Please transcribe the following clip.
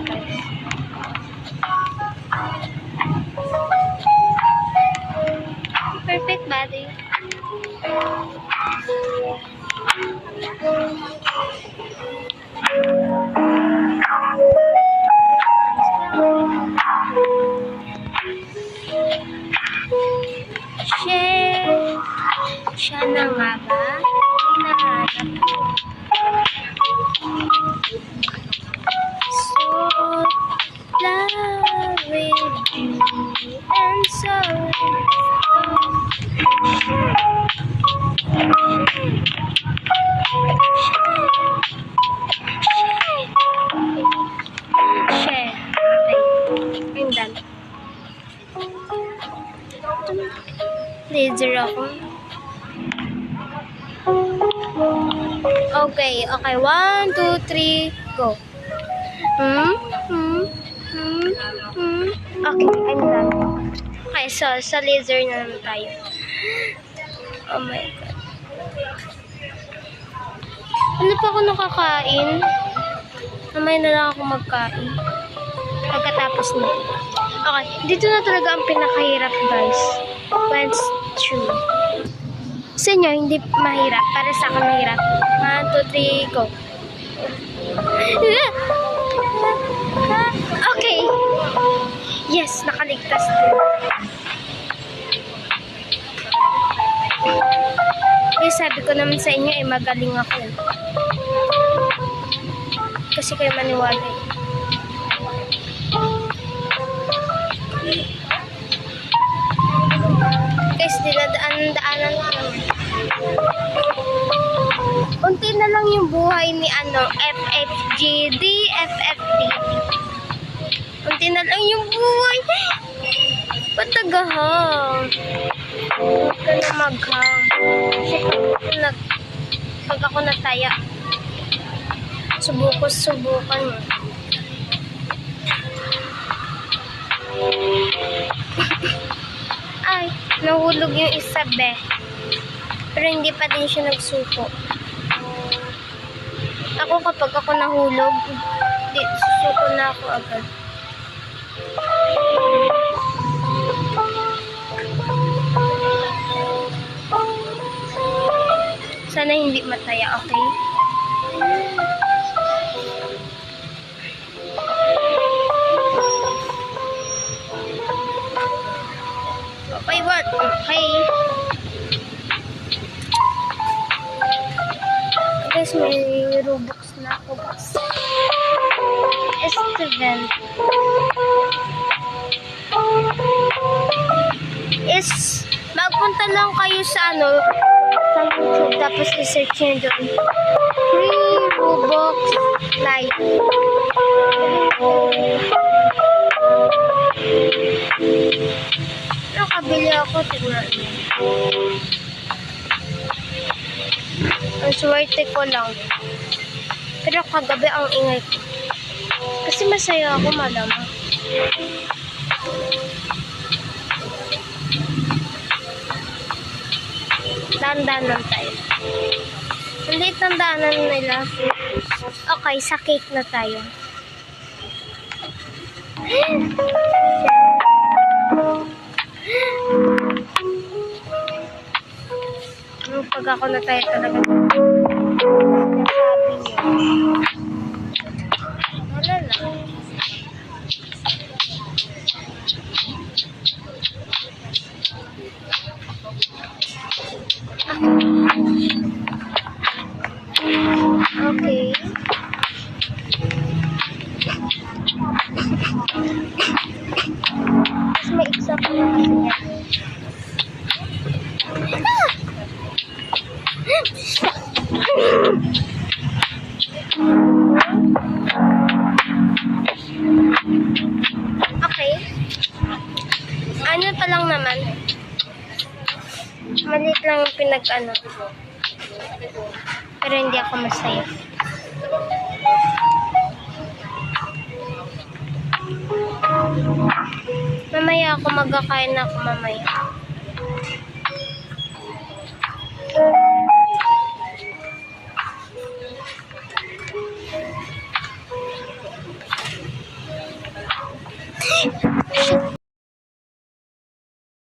na guys. Perfect body. Siya na nga ba? Hinahanap ko. So, love with you and so share. Okay. I'm done. Laser ako. Okay, 1, 2, 3, go. Okay, I'm done. Okay, so sa laser na naman tayo. Oh my god. Ano pa ako nakakain? Mamaya na lang ako magkain. Pagkatapos na. Okay, dito na talaga ang pinakahirap guys. When it's true. Sa inyo, hindi mahirap. Para sa akin mahirap. 1, 2, 3, go. Okay. Yes, nakaligtas din. Yes, sabi ko naman sa inyo, magaling ako. Kasi kayo maniwala. Guys, dinadaan-daanan ko naman. Unti na lang yung buhay ni FFGD, FFD. Unti na lang yung buhay. Patagahang. Huwag ka na maghang. Pag ako nataya, subukan mo. Ay, nahulog yung isa, be. Pero hindi pa din siya nagsuko. Ako kapag ako nahulog, susuko na ako agad. Sana hindi mataya, okay? Okay, what? Okay. Guys, may Robux na ako. Steven. Magpunta lang kayo sa sa YouTube, tapos i-search nyo doon. Free Robux Live. Nakabili ako, tignan. Ang swerte ko lang. Pero kagabi ang ingay ko. Kasi masaya ako, malamang. Dandan lang tayo. Ang liit ng daanan nila. Okay, sa cake na tayo. Pag ako na tayo talaga. Sabi niyo. Wala lang. Okay. Mas may exact na kasi yan. Okay. Ano pa lang naman. Maliit lang yung pero hindi ako masaya. Mamaya ako magkakain ako mamaya.